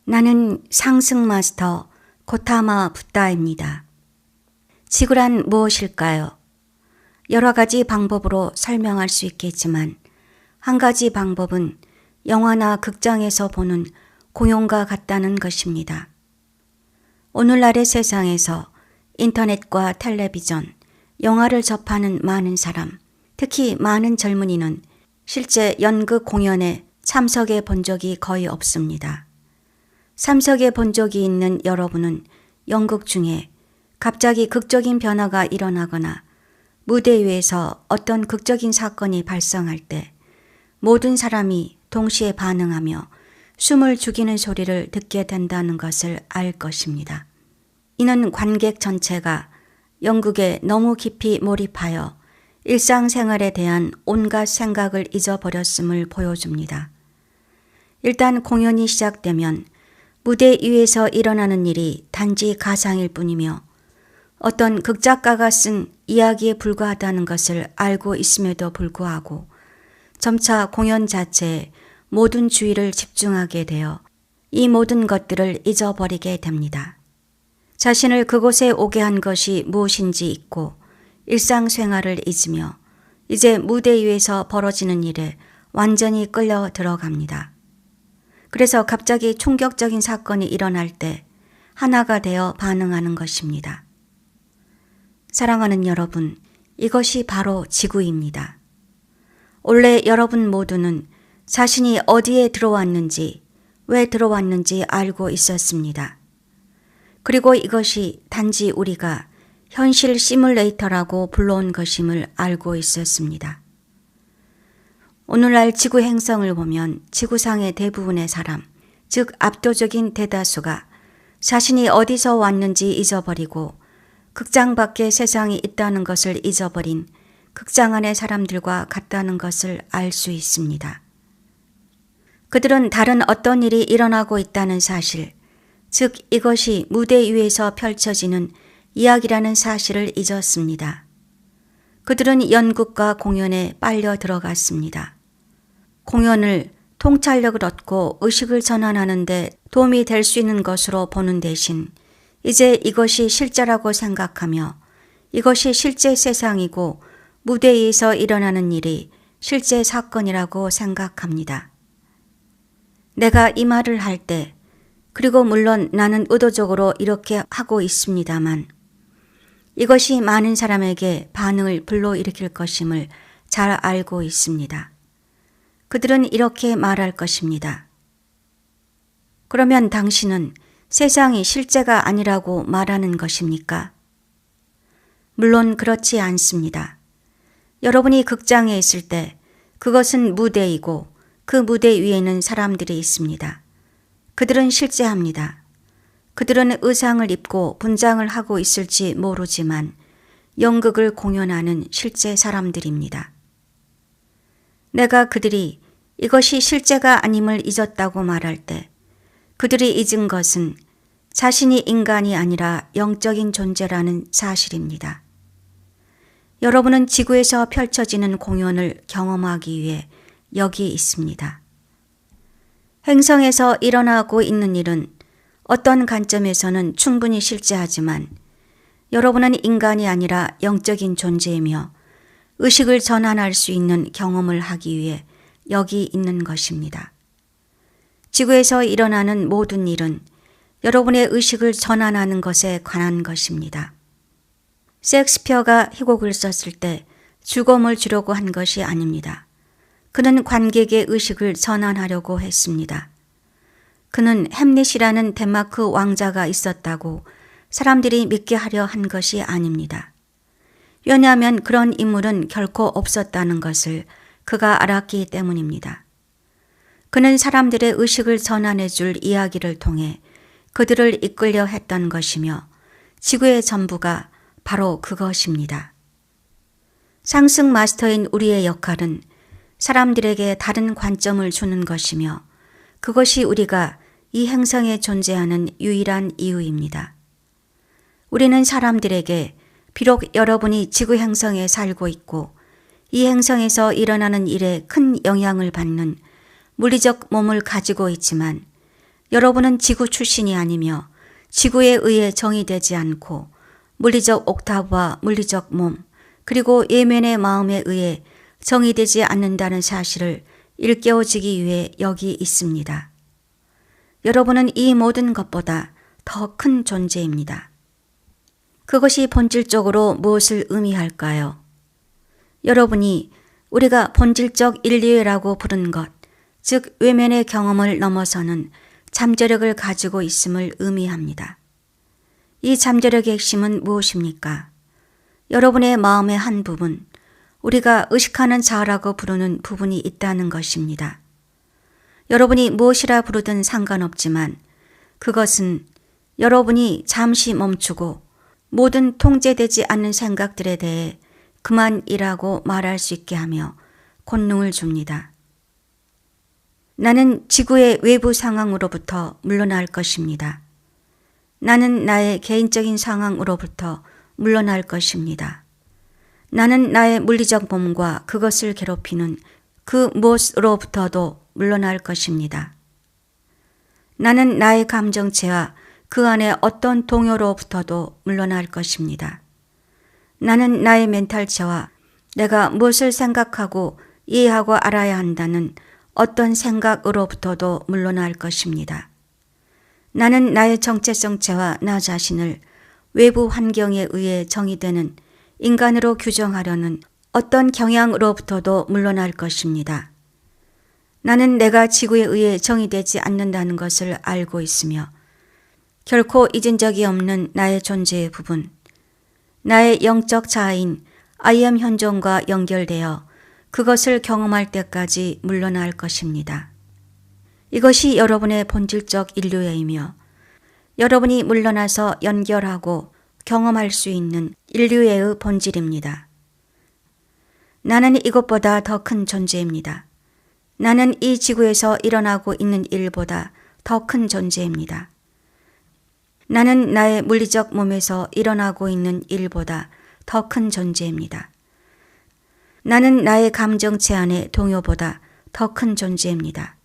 나는 상승 마스터 고타마 붓다입니다. 지구란 무엇일까요? 여러 가지 방법으로 설명할 수 있겠지만 한 가지 방법은 영화나 극장에서 보는 공연과 같다는 것입니다. 오늘날의 세상에서 인터넷과 텔레비전, 영화를 접하는 많은 사람, 특히 많은 젊은이는 실제 연극 공연에 참석해 본 적이 거의 없습니다. 참석해 본 적이 있는 여러분은 연극 중에 갑자기 극적인 변화가 일어나거나 무대 위에서 어떤 극적인 사건이 발생할 때 모든 사람이 동시에 반응하며 숨을 죽이는 소리를 듣게 된다는 것을 알 것입니다. 이는 관객 전체가 연극에 너무 깊이 몰입하여 일상생활에 대한 온갖 생각을 잊어버렸음을 보여줍니다. 일단 공연이 시작되면 무대 위에서 일어나는 일이 단지 가상일 뿐이며 어떤 극작가가 쓴 이야기에 불과하다는 것을 알고 있음에도 불구하고 점차 공연 자체에 모든 주의를 집중하게 되어 이 모든 것들을 잊어버리게 됩니다. 자신을 그곳에 오게 한 것이 무엇인지 잊고 일상생활을 잊으며 이제 무대 위에서 벌어지는 일에 완전히 끌려 들어갑니다. 그래서 갑자기 충격적인 사건이 일어날 때 하나가 되어 반응하는 것입니다. 사랑하는 여러분, 이것이 바로 지구입니다. 원래 여러분 모두는 자신이 어디에 들어왔는지, 왜 들어왔는지 알고 있었습니다. 그리고 이것이 단지 우리가 현실 시뮬레이터라고 불러온 것임을 알고 있었습니다. 오늘날 지구 행성을 보면 지구상의 대부분의 사람, 즉 압도적인 대다수가 자신이 어디서 왔는지 잊어버리고 극장 밖에 세상이 있다는 것을 잊어버린 극장 안의 사람들과 같다는 것을 알 수 있습니다. 그들은 다른 어떤 일이 일어나고 있다는 사실, 즉 이것이 무대 위에서 펼쳐지는 이야기라는 사실을 잊었습니다. 그들은 연극과 공연에 빨려 들어갔습니다. 공연을 통찰력을 얻고 의식을 전환하는 데 도움이 될 수 있는 것으로 보는 대신 이제 이것이 실제라고 생각하며 이것이 실제 세상이고 무대에서 일어나는 일이 실제 사건이라고 생각합니다. 내가 이 말을 할 때, 그리고 물론 나는 의도적으로 이렇게 하고 있습니다만 이것이 많은 사람에게 반응을 불러일으킬 것임을 잘 알고 있습니다. 그들은 이렇게 말할 것입니다. 그러면 당신은 세상이 실제가 아니라고 말하는 것입니까? 물론 그렇지 않습니다. 여러분이 극장에 있을 때 그것은 무대이고 그 무대 위에는 사람들이 있습니다. 그들은 실제합니다. 그들은 의상을 입고 분장을 하고 있을지 모르지만 연극을 공연하는 실제 사람들입니다. 내가 그들이 이것이 실제가 아님을 잊었다고 말할 때 그들이 잊은 것은 자신이 인간이 아니라 영적인 존재라는 사실입니다. 여러분은 지구에서 펼쳐지는 공연을 경험하기 위해 여기 있습니다. 행성에서 일어나고 있는 일은 어떤 관점에서는 충분히 실제하지만 여러분은 인간이 아니라 영적인 존재이며 의식을 전환할 수 있는 경험을 하기 위해 여기 있는 것입니다. 지구에서 일어나는 모든 일은 여러분의 의식을 전환하는 것에 관한 것입니다. 셰익스피어가 희곡을 썼을 때 죽음을 주려고 한 것이 아닙니다. 그는 관객의 의식을 전환하려고 했습니다. 그는 햄릿이라는 덴마크 왕자가 있었다고 사람들이 믿게 하려 한 것이 아닙니다. 왜냐하면 그런 인물은 결코 없었다는 것을 그가 알았기 때문입니다. 그는 사람들의 의식을 전환해 줄 이야기를 통해 그들을 이끌려 했던 것이며 지구의 전부가 바로 그것입니다. 상승 마스터인 우리의 역할은 사람들에게 다른 관점을 주는 것이며 그것이 우리가 이 행성에 존재하는 유일한 이유입니다. 우리는 사람들에게 비록 여러분이 지구 행성에 살고 있고 이 행성에서 일어나는 일에 큰 영향을 받는 물리적 몸을 가지고 있지만 여러분은 지구 출신이 아니며 지구에 의해 정의되지 않고 물리적 옥타브와 물리적 몸, 그리고 예면의 마음에 의해 정의되지 않는다는 사실을 일깨워지기 위해 여기 있습니다. 여러분은 이 모든 것보다 더 큰 존재입니다. 그것이 본질적으로 무엇을 의미할까요? 여러분이 우리가 본질적 인류애라고 부른 것, 즉 외면의 경험을 넘어서는 잠재력을 가지고 있음을 의미합니다. 이 잠재력의 핵심은 무엇입니까? 여러분의 마음의 한 부분, 우리가 의식하는 자라고 부르는 부분이 있다는 것입니다. 여러분이 무엇이라 부르든 상관없지만 그것은 여러분이 잠시 멈추고 모든 통제되지 않는 생각들에 대해 그만이라고 말할 수 있게 하며 권능을 줍니다. 나는 지구의 외부 상황으로부터 물러날 것입니다. 나는 나의 개인적인 상황으로부터 물러날 것입니다. 나는 나의 물리적 몸과 그것을 괴롭히는 그 무엇으로부터도 물러날 것입니다. 나는 나의 감정체와 그 안에 어떤 동요로부터도 물러날 것입니다. 나는 나의 멘탈체와 내가 무엇을 생각하고 이해하고 알아야 한다는 어떤 생각으로부터도 물러날 것입니다. 나는 나의 정체성체와 나 자신을 외부 환경에 의해 정의되는 인간으로 규정하려는 어떤 경향으로부터도 물러날 것입니다. 나는 내가 지구에 의해 정의되지 않는다는 것을 알고 있으며 결코 잊은 적이 없는 나의 존재의 부분, 나의 영적 자아인 I am 현존과 연결되어 그것을 경험할 때까지 물러날 것입니다. 이것이 여러분의 본질적 인류애이며 여러분이 물러나서 연결하고 경험할 수 있는 인류애의 본질입니다. 나는 이것보다 더 큰 존재입니다. 나는 이 지구에서 일어나고 있는 일보다 더 큰 존재입니다. 나는 나의 물리적 몸에서 일어나고 있는 일보다 더 큰 존재입니다. 나는 나의 감정체 안의 동요보다 더 큰 존재입니다.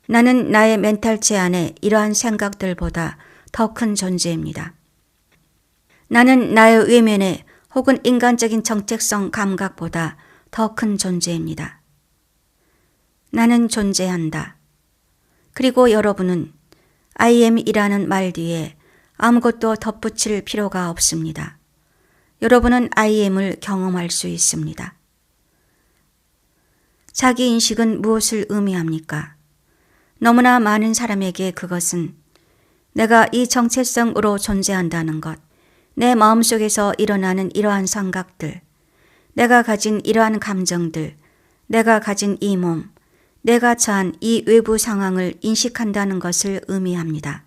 나는 나의 멘탈체 안에 이러한 생각들보다 더 큰 존재입니다. 나는 나의 외면에 혹은 인간적인 정체성 감각보다 더 큰 존재입니다. 나는 존재한다. 그리고 여러분은 I am이라는 말 뒤에 아무것도 덧붙일 필요가 없습니다. 여러분은 I am을 경험할 수 있습니다. 자기인식은 무엇을 의미합니까? 너무나 많은 사람에게 그것은 내가 이 정체성으로 존재한다는 것, 내 마음속에서 일어나는 이러한 생각들, 내가 가진 이러한 감정들, 내가 가진 이 몸, 내가 처한 이 외부 상황을 인식한다는 것을 의미합니다.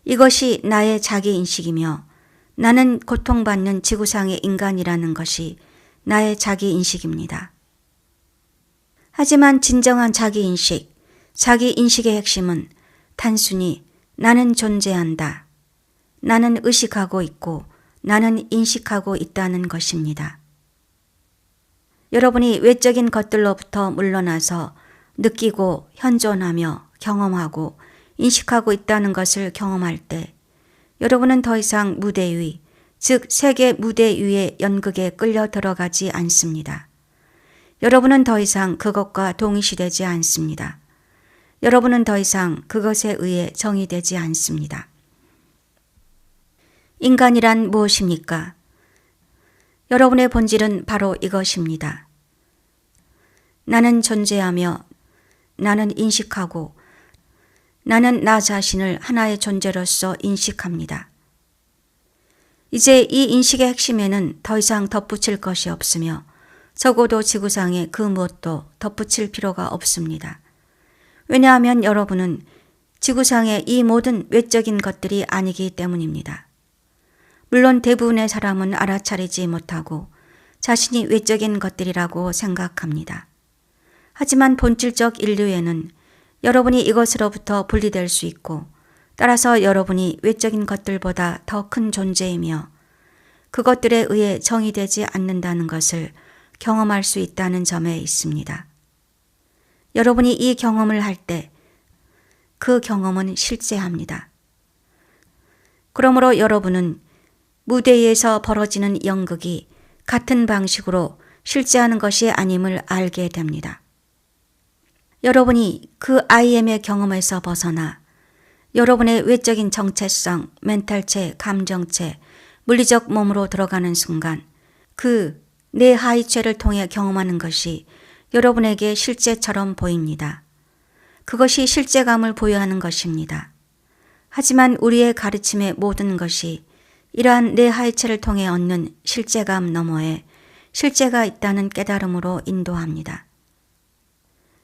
이것이 나의 자기인식이며 나는 고통받는 지구상의 인간이라는 것이 나의 자기인식입니다. 하지만 진정한 자기인식, 자기인식의 핵심은 단순히 나는 존재한다. 나는 의식하고 있고 나는 인식하고 있다는 것입니다. 여러분이 외적인 것들로부터 물러나서 느끼고 현존하며 경험하고 인식하고 있다는 것을 경험할 때 여러분은 더 이상 무대 위, 즉 세계 무대 위의 연극에 끌려 들어가지 않습니다. 여러분은 더 이상 그것과 동일시되지 않습니다. 여러분은 더 이상 그것에 의해 정의되지 않습니다. 인간이란 무엇입니까? 여러분의 본질은 바로 이것입니다. 나는 존재하며 나는 인식하고 나는 나 자신을 하나의 존재로서 인식합니다. 이제 이 인식의 핵심에는 더 이상 덧붙일 것이 없으며 적어도 지구상에 그 무엇도 덧붙일 필요가 없습니다. 왜냐하면 여러분은 지구상의 이 모든 외적인 것들이 아니기 때문입니다. 물론 대부분의 사람은 알아차리지 못하고 자신이 외적인 것들이라고 생각합니다. 하지만 본질적 인류에는 여러분이 이것으로부터 분리될 수 있고 따라서 여러분이 외적인 것들보다 더 큰 존재이며 그것들에 의해 정의되지 않는다는 것을 경험할 수 있다는 점에 있습니다. 여러분이 이 경험을 할 때 그 경험은 실제합니다. 그러므로 여러분은 무대에서 벌어지는 연극이 같은 방식으로 실제하는 것이 아님을 알게 됩니다. 여러분이 그 IM의 경험에서 벗어나 여러분의 외적인 정체성, 멘탈체, 감정체, 물리적 몸으로 들어가는 순간 그 내 하이체를 통해 경험하는 것이 여러분에게 실제처럼 보입니다. 그것이 실제감을 부여하는 것입니다. 하지만 우리의 가르침의 모든 것이 이러한 내 하이체를 통해 얻는 실제감 너머에 실제가 있다는 깨달음으로 인도합니다.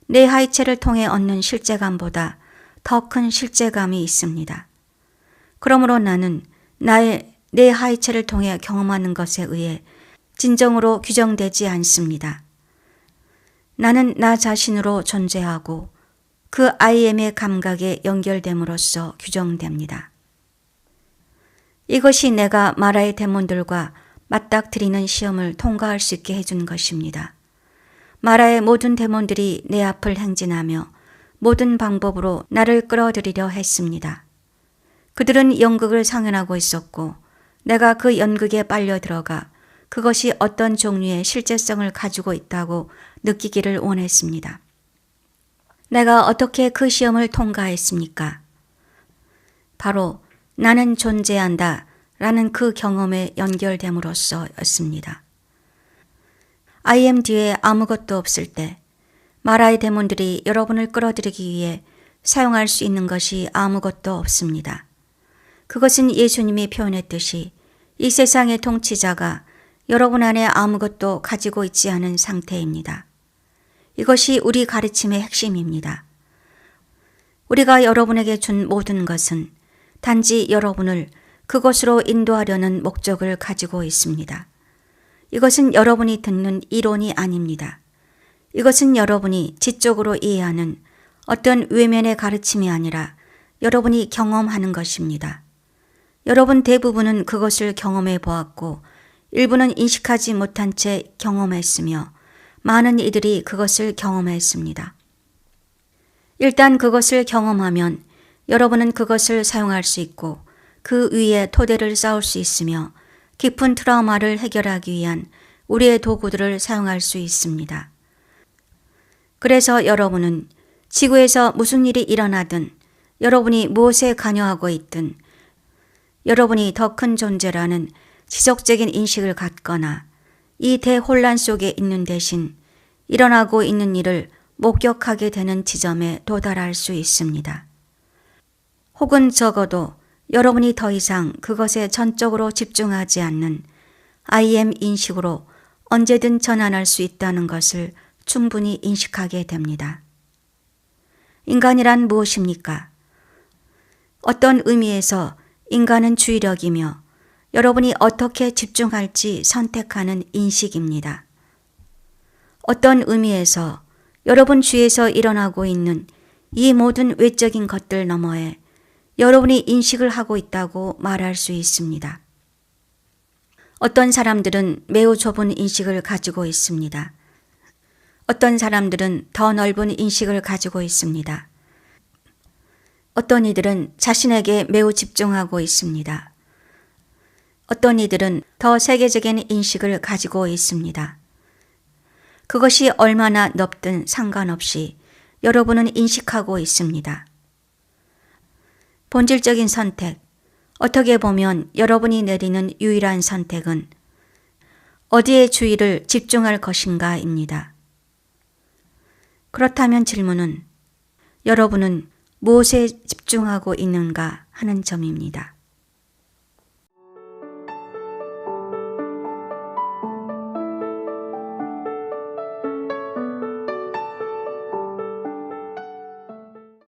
내 하이체를 통해 얻는 실제감보다 더 큰 실제감이 있습니다. 그러므로 나는 내 하이체를 통해 경험하는 것에 의해 진정으로 규정되지 않습니다. 나는 나 자신으로 존재하고 그 IM의 감각에 연결됨으로써 규정됩니다. 이것이 내가 마라의 데몬들과 맞닥뜨리는 시험을 통과할 수 있게 해준 것입니다. 마라의 모든 데몬들이 내 앞을 행진하며 모든 방법으로 나를 끌어들이려 했습니다. 그들은 연극을 상연하고 있었고 내가 그 연극에 빨려 들어가 그것이 어떤 종류의 실제성을 가지고 있다고 느끼기를 원했습니다. 내가 어떻게 그 시험을 통과했습니까? 바로 나는 존재한다 라는 그 경험에 연결됨으로써였습니다. IM 뒤에 아무것도 없을 때 마라의 데몬들이 여러분을 끌어들이기 위해 사용할 수 있는 것이 아무것도 없습니다. 그것은 예수님이 표현했듯이 이 세상의 통치자가 여러분 안에 아무것도 가지고 있지 않은 상태입니다. 이것이 우리 가르침의 핵심입니다. 우리가 여러분에게 준 모든 것은 단지 여러분을 그것으로 인도하려는 목적을 가지고 있습니다. 이것은 여러분이 듣는 이론이 아닙니다. 이것은 여러분이 지적으로 이해하는 어떤 외면의 가르침이 아니라 여러분이 경험하는 것입니다. 여러분 대부분은 그것을 경험해 보았고 일부는 인식하지 못한 채 경험했으며 많은 이들이 그것을 경험했습니다. 일단 그것을 경험하면 여러분은 그것을 사용할 수 있고 그 위에 토대를 쌓을 수 있으며 깊은 트라우마를 해결하기 위한 우리의 도구들을 사용할 수 있습니다. 그래서 여러분은 지구에서 무슨 일이 일어나든 여러분이 무엇에 관여하고 있든 여러분이 더 큰 존재라는 지속적인 인식을 갖거나 이 대혼란 속에 있는 대신 일어나고 있는 일을 목격하게 되는 지점에 도달할 수 있습니다. 혹은 적어도 여러분이 더 이상 그것에 전적으로 집중하지 않는 IM 인식으로 언제든 전환할 수 있다는 것을 충분히 인식하게 됩니다. 인간이란 무엇입니까? 어떤 의미에서 인간은 주의력이며 여러분이 어떻게 집중할지 선택하는 인식입니다. 어떤 의미에서 여러분 주위에서 일어나고 있는 이 모든 외적인 것들 너머에 여러분이 인식을 하고 있다고 말할 수 있습니다. 어떤 사람들은 매우 좁은 인식을 가지고 있습니다. 어떤 사람들은 더 넓은 인식을 가지고 있습니다. 어떤 이들은 자신에게 매우 집중하고 있습니다. 어떤 이들은 더 세계적인 인식을 가지고 있습니다. 그것이 얼마나 넓든 상관없이 여러분은 인식하고 있습니다. 본질적인 선택, 어떻게 보면 여러분이 내리는 유일한 선택은 어디에 주의를 집중할 것인가입니다. 그렇다면 질문은 여러분은 무엇에 집중하고 있는가 하는 점입니다.